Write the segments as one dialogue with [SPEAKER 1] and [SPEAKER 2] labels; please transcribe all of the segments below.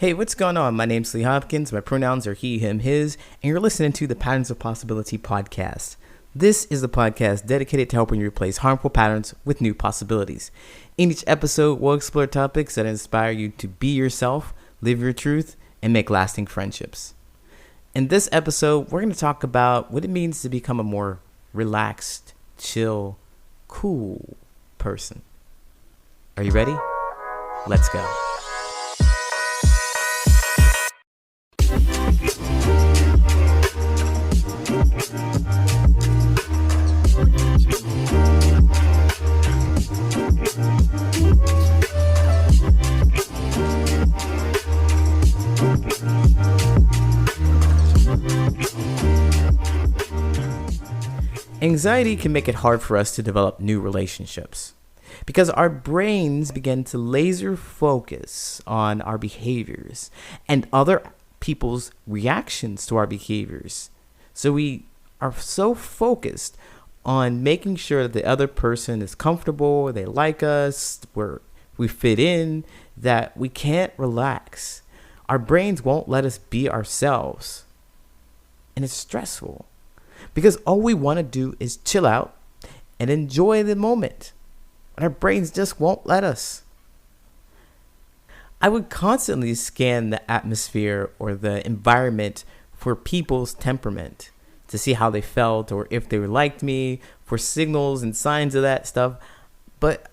[SPEAKER 1] Hey, what's going on? My name's Lee Hopkins. My pronouns are he, him, his, and you're listening to the Patterns of Possibility podcast. This is the podcast dedicated to helping you replace harmful patterns with new possibilities. In each episode, we'll explore topics that inspire you to be yourself, live your truth, and make lasting friendships. In this episode, we're going to talk about what it means to become a more relaxed, chill, cool person. Are you ready? Let's go. Anxiety can make it hard for us to develop new relationships because our brains begin to laser focus on our behaviors and other people's reactions to our behaviors. So we are so focused on making sure that the other person is comfortable, they like us, we fit in, that we can't relax. Our brains won't let us be ourselves. And it's stressful because all we want to do is chill out and enjoy the moment. And our brains just won't let us. I would constantly scan the atmosphere or the environment for people's temperament to see how they felt or if they liked me, for signals and signs of that stuff. But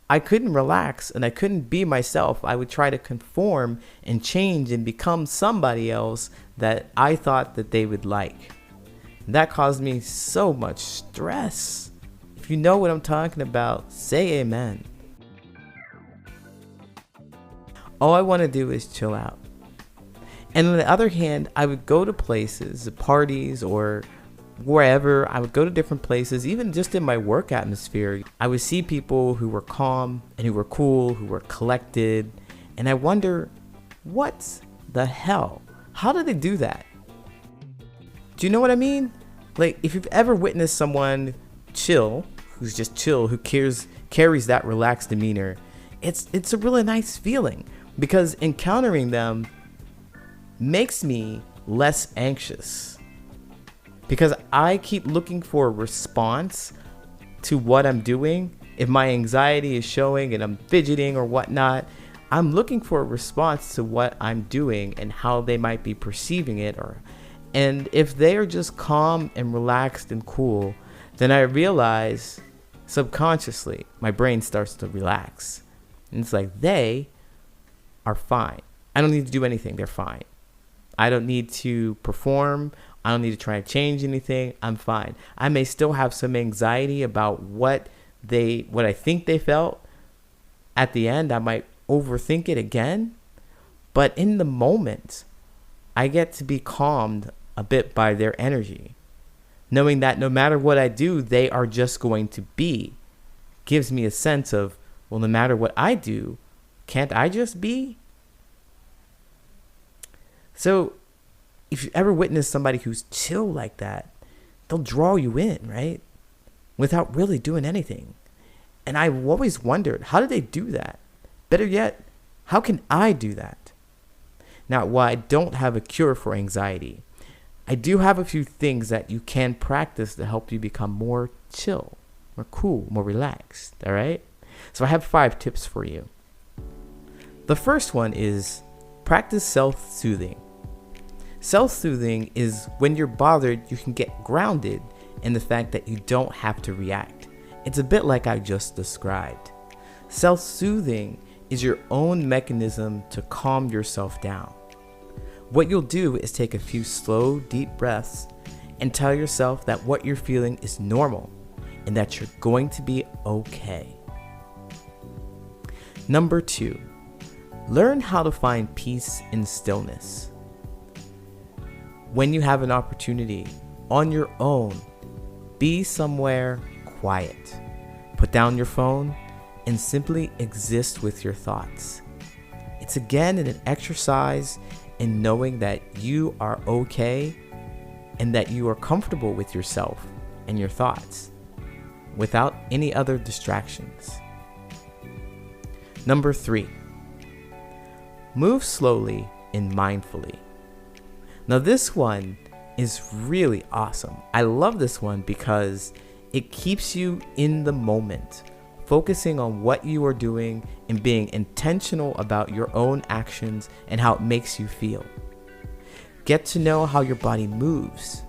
[SPEAKER 1] I couldn't relax and I couldn't be myself. I would try to conform and change and become somebody else that I thought that they would like. That caused me so much stress. If you know what I'm talking about, say amen. All I want to do is chill out. And on the other hand, I would go to places, parties, or wherever. I would go to different places, even just in my work atmosphere. I would see people who were calm and who were cool, who were collected. And I wonder, what the hell? How do they do that? Do you know what I mean? Like, if you've ever witnessed someone chill, who's just chill, who carries that relaxed demeanor, it's a really nice feeling because encountering them makes me less anxious because I keep looking for a response to what I'm doing. If my anxiety is showing and I'm fidgeting or whatnot, I'm looking for a response to what I'm doing and how they might be perceiving it. And if they are just calm and relaxed and cool, then I realize subconsciously my brain starts to relax. And it's like they are fine. I don't need to do anything. They're fine. I don't need to perform. I don't need to try to change anything. I'm fine. I may still have some anxiety about what I think they felt. At the end, I might overthink it again. But in the moment, I get to be calmed a bit by their energy. Knowing that no matter what I do, they are just going to be. Gives me a sense of, well, no matter what I do, can't I just be? So if you ever witness somebody who's chill like that, they'll draw you in, right? Without really doing anything. And I've always wondered, how do they do that? Better yet, how can I do that? Now, while I don't have a cure for anxiety, I do have a few things that you can practice to help you become more chill, more cool, more relaxed, all right? So I have 5 tips for you. The first one is practice self-soothing. Self-soothing is when you're bothered, you can get grounded in the fact that you don't have to react. It's a bit like I just described. Self-soothing is your own mechanism to calm yourself down. What you'll do is take a few slow, deep breaths and tell yourself that what you're feeling is normal and that you're going to be okay. Number 2, learn how to find peace in stillness. When you have an opportunity on your own, be somewhere quiet. Put down your phone and simply exist with your thoughts. It's again an exercise in knowing that you are okay and that you are comfortable with yourself and your thoughts without any other distractions. Number 3, Move slowly and mindfully. Now this one is really awesome. I love this one because it keeps you in the moment, focusing on what you are doing and being intentional about your own actions and how it makes you feel. Get to know how your body moves.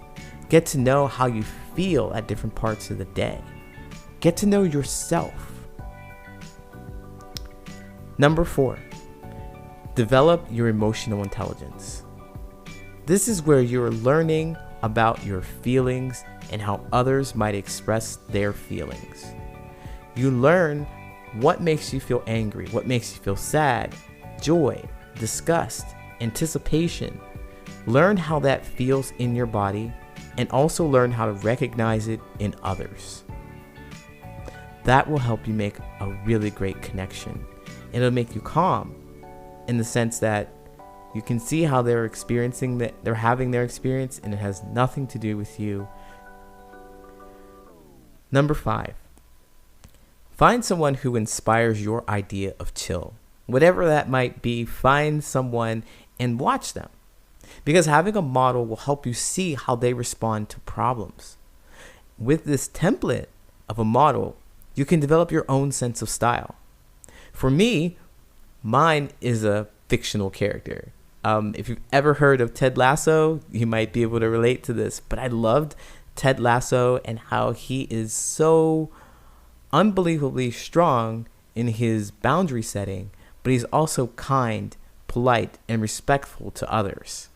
[SPEAKER 1] Get to know how you feel at different parts of the day. Get to know yourself. Number 4, develop your emotional intelligence. This is where you're learning about your feelings and how others might express their feelings. You learn what makes you feel angry, what makes you feel sad, joy, disgust, anticipation. Learn how that feels in your body and also learn how to recognize it in others. That will help you make a really great connection. It'll make you calm in the sense that you can see how they're experiencing that, they're having their experience, and it has nothing to do with you. Number 5, find someone who inspires your idea of chill. Whatever that might be, find someone and watch them. Because having a model will help you see how they respond to problems. With this template of a model, you can develop your own sense of style. For me, mine is a fictional character. If you've ever heard of Ted Lasso, you might be able to relate to this. But I loved Ted Lasso and how he is so unbelievably strong in his boundary setting, but he's also kind, polite, and respectful to others.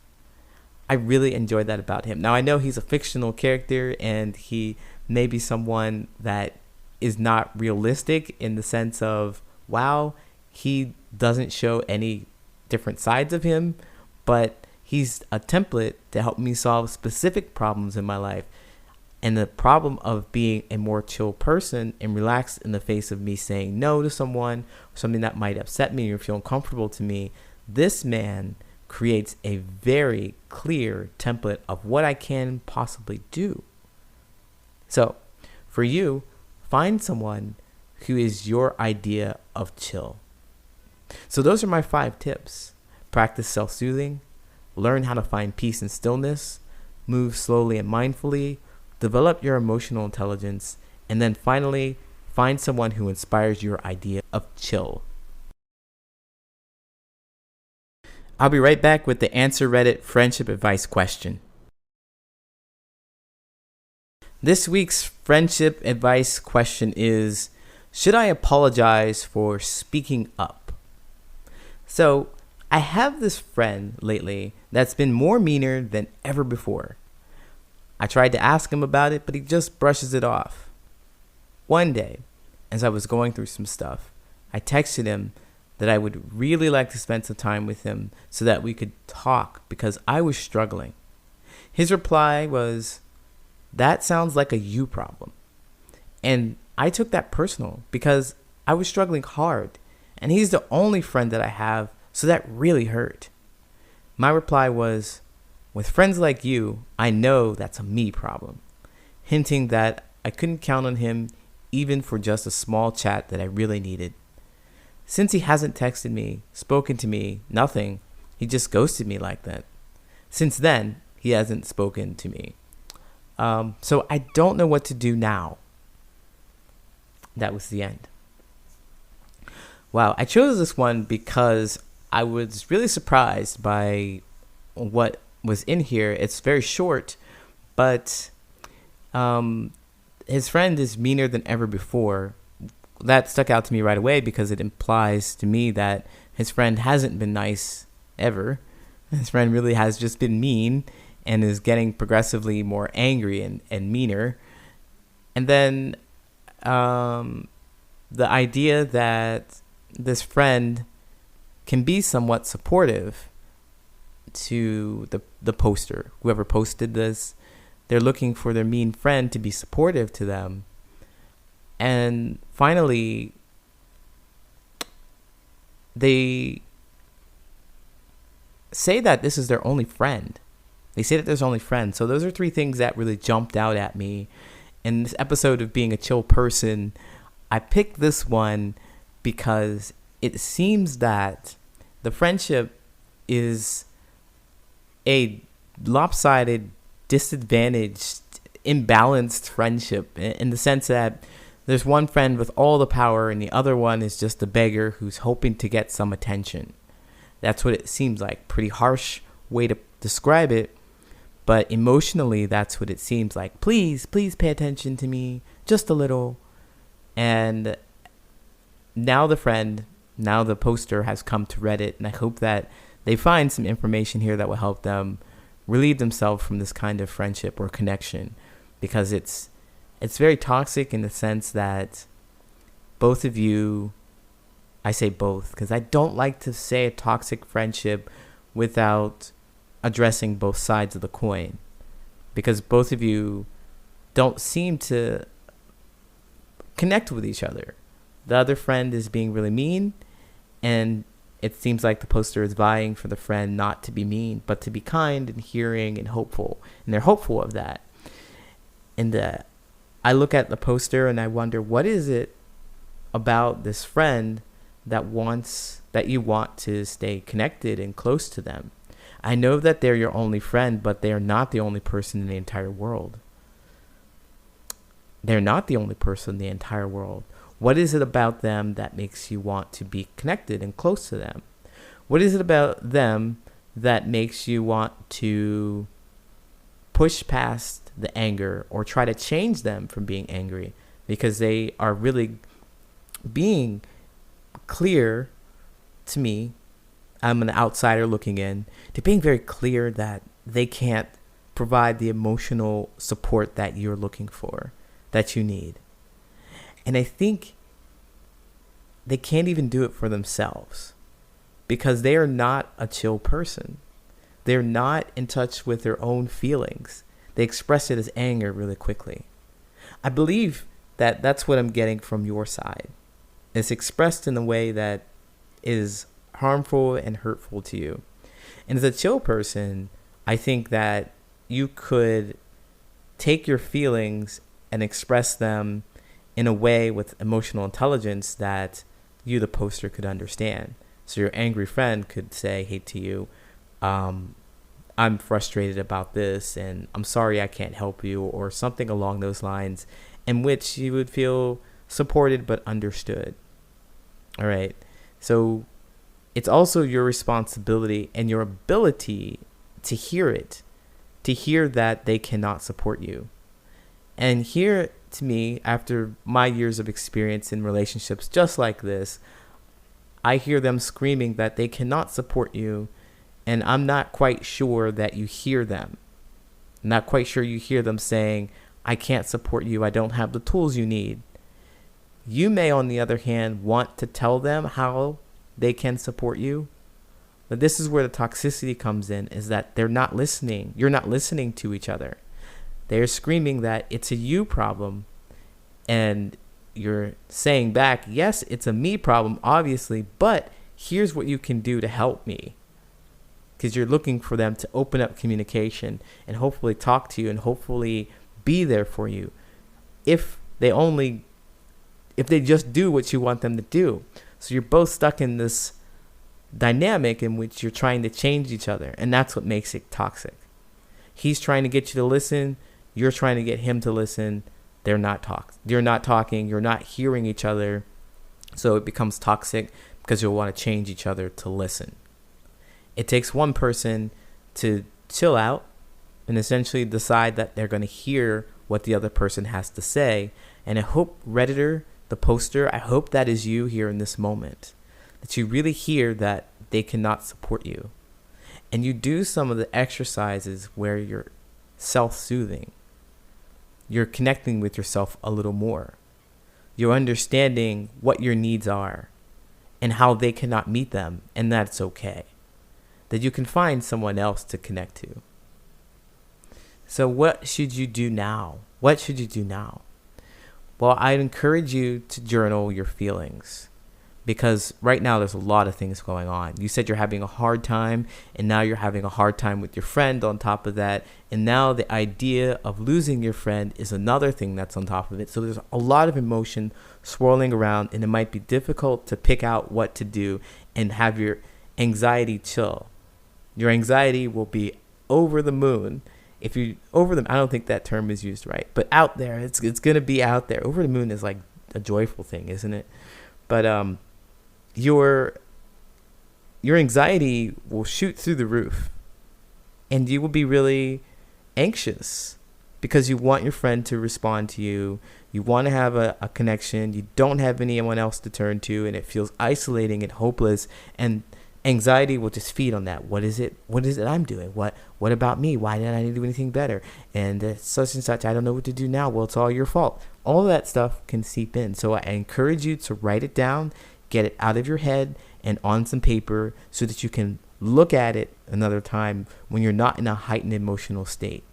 [SPEAKER 1] I really enjoyed that about him. Now, I know he's a fictional character and he may be someone that is not realistic in the sense of, wow, he doesn't show any different sides of him, but he's a template to help me solve specific problems in my life. And the problem of being a more chill person and relaxed in the face of me saying no to someone, something that might upset me or feel uncomfortable to me, this man creates a very clear template of what I can possibly do. So for you, find someone who is your idea of chill. So those are my 5 tips. Practice self-soothing, learn how to find peace and stillness, move slowly and mindfully, develop your emotional intelligence, and then finally, find someone who inspires your idea of chill. I'll be right back with the Answer Reddit friendship advice question. This week's friendship advice question is, should I apologize for speaking up? So, I have this friend lately that's been more meaner than ever before. I tried to ask him about it, but he just brushes it off. One day, as I was going through some stuff, I texted him that I would really like to spend some time with him so that we could talk because I was struggling. His reply was, "That sounds like a you problem." And I took that personal because I was struggling hard, and he's the only friend that I have, so that really hurt. My reply was, "With friends like you, I know that's a me problem," hinting that I couldn't count on him even for just a small chat that I really needed. Since he hasn't texted me, spoken to me, nothing, he just ghosted me like that. Since then, he hasn't spoken to me. So I don't know what to do now. That was the end. Wow, I chose this one because I was really surprised by what was in here. It's very short, but his friend is meaner than ever before. That stuck out to me right away because it implies to me that his friend hasn't been nice ever. His friend really has just been mean and is getting progressively more angry and meaner. And then the idea that this friend can be somewhat supportive to the poster, whoever posted this, they're looking for their mean friend to be supportive to them. And finally, they say that this is their only friend. They say that there's only friend. So those are 3 things that really jumped out at me. In this episode of Being a Chill Person, I picked this one because it seems that the friendship is a lopsided, disadvantaged, imbalanced friendship in the sense that there's one friend with all the power and the other one is just a beggar who's hoping to get some attention. That's what it seems like. Pretty harsh way to describe it, but emotionally that's what it seems like. Please pay attention to me just a little. And now the poster has come to Reddit, and I hope that they find some information here that will help them relieve themselves from this kind of friendship or connection, because it's very toxic in the sense that both of you, I say both because I don't like to say a toxic friendship without addressing both sides of the coin, because both of you don't seem to connect with each other. The other friend is being really mean, and it seems like the poster is vying for the friend not to be mean, but to be kind and hearing and hopeful. And they're hopeful of that. And I look at the poster and I wonder, what is it about this friend that you want to stay connected and close to them? I know that they're your only friend, but they are not the only person in the entire world. They're not the only person in the entire world. What is it about them that makes you want to be connected and close to them? What is it about them that makes you want to push past the anger or try to change them from being angry? Because they are really being clear to me. I'm an outsider looking in. They're being very clear that they can't provide the emotional support that you're looking for, that you need. And I think they can't even do it for themselves because they are not a chill person. They're not in touch with their own feelings. They express it as anger really quickly. I believe that that's what I'm getting from your side. It's expressed in a way that is harmful and hurtful to you. And as a chill person, I think that you could take your feelings and express them in a way with emotional intelligence that you, the poster, could understand. So your angry friend could say, hey, to you, I'm frustrated about this and I'm sorry I can't help you, or something along those lines, in which you would feel supported but understood. All right. So it's also your responsibility and your ability to hear it, to hear that they cannot support you. And here, to me, after my years of experience in relationships just like this, I hear them screaming that they cannot support you, and I'm not quite sure that you hear them. I'm not quite sure you hear them saying, I can't support you, I don't have the tools you need. You may, on the other hand, want to tell them how they can support you, but this is where the toxicity comes in, is that they're not listening. You're not listening to each other. They're screaming that it's a you problem, and you're saying back, yes, it's a me problem, obviously, but here's what you can do to help me. Because you're looking for them to open up communication and hopefully talk to you and hopefully be there for you. If they just do what you want them to do. So you're both stuck in this dynamic in which you're trying to change each other, and that's what makes it toxic. He's trying to get you to listen. You're trying to get him to listen. You're not talking. You're not hearing each other. So it becomes toxic because you'll want to change each other to listen. It takes one person to chill out and essentially decide that they're going to hear what the other person has to say. And I hope, Redditor, the poster, I hope that is you here in this moment, that you really hear that they cannot support you. And you do some of the exercises where you're self-soothing. You're connecting with yourself a little more. You're understanding what your needs are and how they cannot meet them, and that's okay. That you can find someone else to connect to. So what should you do now? What should you do now? Well, I'd encourage you to journal your feelings, because right now there's a lot of things going on. You said you're having a hard time, and now you're having a hard time with your friend on top of that. And now the idea of losing your friend is another thing that's on top of it. So there's a lot of emotion swirling around, and it might be difficult to pick out what to do and have your anxiety chill. Your anxiety will be over the moon. If you over the, I don't think that term is used right, but out there, it's gonna be out there. Over the moon is like a joyful thing, isn't it? But your anxiety will shoot through the roof, and you will be really anxious because you want your friend to respond to you. You want to have a connection. You don't have anyone else to turn to, and it feels isolating and hopeless. And anxiety will just feed on that. What is it I'm doing? What about me? Why didn't I do anything better? And such and such, I don't know what to do now. Well, it's all your fault. All of that stuff can seep in. So I encourage you to write it down, get it out of your head and on some paper so that you can look at it another time when you're not in a heightened emotional state.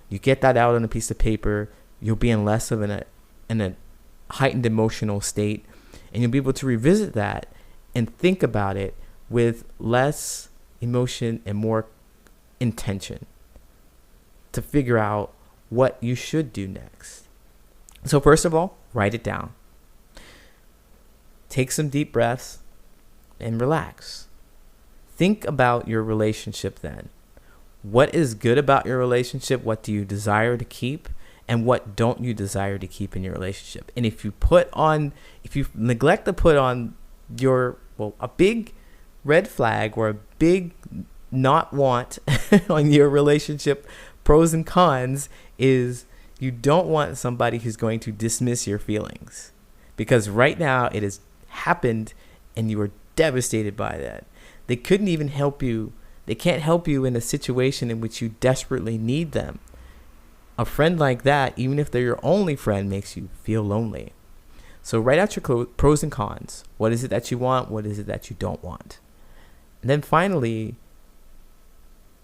[SPEAKER 1] You get that out on a piece of paper, you'll be in less of in a heightened emotional state, and you'll be able to revisit that and think about it with less emotion and more intention to figure out what you should do next. So first of all, write it down. Take some deep breaths and relax. Think about your relationship then. What is good about your relationship? What do you desire to keep? And what don't you desire to keep in your relationship? And if you neglect to put on a big red flag or a big not want on your relationship pros and cons is you don't want somebody who's going to dismiss your feelings, because right now it has happened and you are devastated by that. They couldn't even help you. They can't help you in a situation in which you desperately need them. A friend like that, even if they're your only friend, makes you feel lonely. So write out your pros and cons. What is it that you want? What is it that you don't want? And then finally,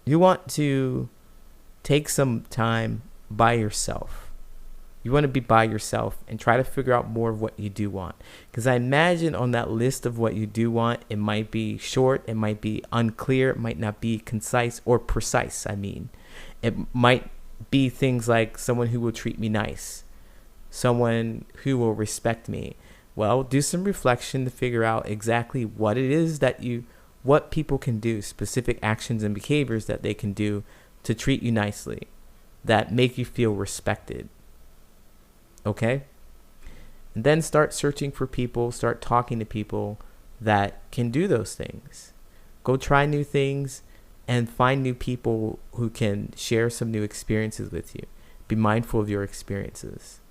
[SPEAKER 1] you want to take some time by yourself. You want to be by yourself and try to figure out more of what you do want. Because I imagine on that list of what you do want, it might be short, it might be unclear, it might not be concise or precise. It might be things like someone who will treat me nice, someone who will respect me. Well, do some reflection to figure out exactly what it is what people can do, specific actions and behaviors that they can do to treat you nicely, that make you feel respected. Okay? And then start searching for people, start talking to people that can do those things. Go try new things and find new people who can share some new experiences with you. Be mindful of your experiences.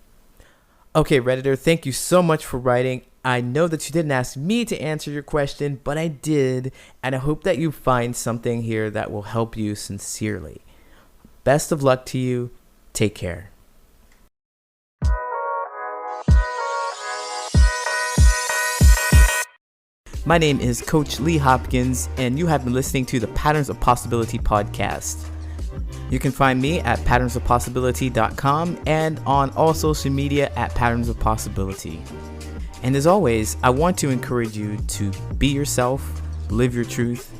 [SPEAKER 1] Okay, Redditor, thank you so much for writing. I know that you didn't ask me to answer your question, but I did, and I hope that you find something here that will help you sincerely. Best of luck to you. Take care. My name is Coach Lee Hopkins, and you have been listening to the Patterns of Possibility podcast. You can find me at patternsofpossibility.com and on all social media at Patterns of Possibility. And as always, I want to encourage you to be yourself, live your truth,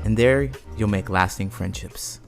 [SPEAKER 1] and there you'll make lasting friendships.